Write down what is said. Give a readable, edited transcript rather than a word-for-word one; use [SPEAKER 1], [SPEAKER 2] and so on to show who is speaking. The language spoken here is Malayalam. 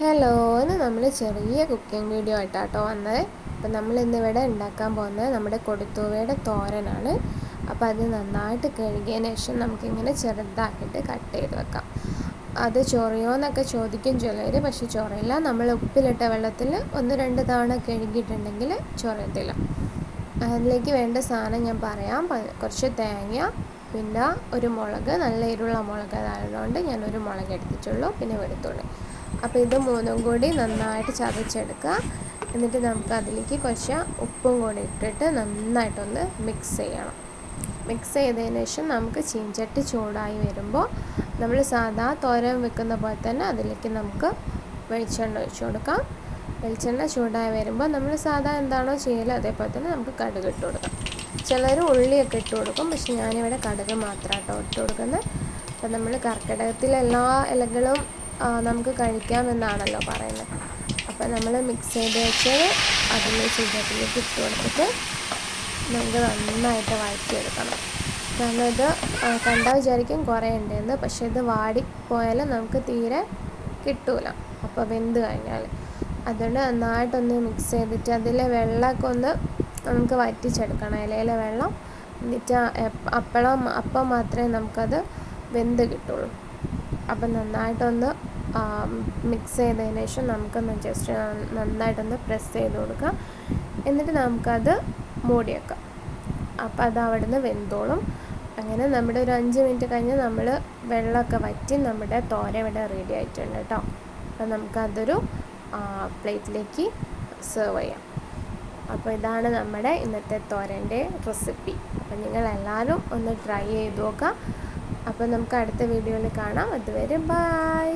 [SPEAKER 1] ഹലോ, ഇന്ന് നമ്മൾ ചെറിയ കുക്കിംഗ് വീഡിയോ ആയിട്ടാട്ടോ വന്നത്. അപ്പം നമ്മൾ ഇന്നിവിടെ ഉണ്ടാക്കാൻ പോകുന്നത് നമ്മുടെ കൊടുത്തൂവയുടെ തോരനാണ്. അപ്പോൾ അത് നന്നായിട്ട് കഴുകിയതിന് ശേഷം നമുക്കിങ്ങനെ ചെറുതാക്കിയിട്ട് കട്ട് ചെയ്ത് വെക്കാം. അത് ചൊറിയോ എന്നൊക്കെ ചോദിക്കും ചിലർ, പക്ഷെ ചൊറയില്ല. നമ്മൾ ഉപ്പിലിട്ട വെള്ളത്തിൽ 1-2 തവണ കഴുകിയിട്ടുണ്ടെങ്കിൽ ചൊറയത്തില്ല. അതിലേക്ക് വേണ്ട സാധനം ഞാൻ പറയാം. കുറച്ച് തേങ്ങ, പിന്നെ ഒരു മുളക്, നല്ല എരിവുള്ള മുളക് ആയതുകൊണ്ട് ഞാനൊരു മുളക് എടുത്തിട്ടുള്ളൂ, പിന്നെ വെളുത്തുള്ളി. അപ്പോൾ ഇത് മൂന്നും കൂടി നന്നായിട്ട് ചതച്ചെടുക്കുക. എന്നിട്ട് നമുക്ക് അതിലേക്ക് കുറച്ച് ഉപ്പും കൂടി ഇട്ടിട്ട് നന്നായിട്ടൊന്ന് മിക്സ് ചെയ്യണം. മിക്സ് ചെയ്തതിന് ശേഷം നമുക്ക് ചീഞ്ചട്ടി ചൂടായി വരുമ്പോൾ നമ്മൾ സാധാ തോരൻ വെക്കുന്ന പോലെ തന്നെ അതിലേക്ക് നമുക്ക് വെളിച്ചെണ്ണ ഒഴിച്ച് കൊടുക്കാം. വെളിച്ചെണ്ണ ചൂടായി വരുമ്പോൾ നമ്മൾ സാധാ എന്താണോ ചെയ്യല് അതേപോലെ തന്നെ നമുക്ക് കടുക് ഇട്ട് കൊടുക്കാം. ചിലർ ഉള്ളിയൊക്കെ ഇട്ട് കൊടുക്കും, പക്ഷെ ഞാനിവിടെ കടുക് മാത്രമാട്ടോ ഇട്ട് കൊടുക്കുന്നത്. അപ്പം നമ്മൾ കർക്കിടകത്തിലെ എല്ലാ ഇലകളും നമുക്ക് കഴിക്കാമെന്നാണല്ലോ പറയുന്നത്. അപ്പം നമ്മൾ മിക്സ് ചെയ്ത് വെച്ചത് ചീഞ്ചട്ടിയിലേക്ക് ഇട്ട് കൊടുത്തിട്ട് നമുക്ക് നന്നായിട്ട് വഴറ്റിയെടുക്കണം. കാരണം ഇത് കണ്ടാൽ വിചാരിക്കും കുറേ ഉണ്ടെന്ന്, പക്ഷേ ഇത് വാടിപ്പോയാൽ നമുക്ക് തീരെ കിട്ടൂല അപ്പോൾ വെന്ത് കഴിഞ്ഞാൽ. അതുകൊണ്ട് നന്നായിട്ടൊന്ന് മിക്സ് ചെയ്തിട്ട് അതിലെ വെള്ളമൊക്കെ ഒന്ന് നമുക്ക് വറ്റിച്ചെടുക്കണം, ഇലയിലെ വെള്ളം. എന്നിട്ട് അപ്പം മാത്രമേ നമുക്കത് വെന്ത് കിട്ടുള്ളൂ. അപ്പം നന്നായിട്ടൊന്ന് മിക്സ് ചെയ്തതിന് ശേഷം നമുക്കൊന്ന് ജസ്റ്റ് നന്നായിട്ടൊന്ന് പ്രസ് ചെയ്ത് കൊടുക്കുക. എന്നിട്ട് നമുക്കത് മൂടി വെക്കാം. അപ്പോൾ അത് അവിടെ നിന്ന് വെന്തോളും. അങ്ങനെ നമ്മുടെ ഒരു 5 മിനിറ്റ് കഴിഞ്ഞ് നമ്മൾ വെള്ളമൊക്കെ വറ്റി നമ്മുടെ തോര ഇവിടെ റെഡി ആയിട്ടുണ്ട് കേട്ടോ. അപ്പം നമുക്കതൊരു പ്ലേറ്റിലേക്ക് സെർവ് ചെയ്യാം. അപ്പോൾ ഇതാണ് നമ്മുടെ ഇന്നത്തെ തോരൻ്റെ റെസിപ്പി. അപ്പം നിങ്ങളെല്ലാവരും ഒന്ന് ട്രൈ ചെയ്ത് നോക്കാം. അപ്പോൾ നമുക്ക് അടുത്ത വീഡിയോയിൽ കാണാം. അതുവരെ ബൈ.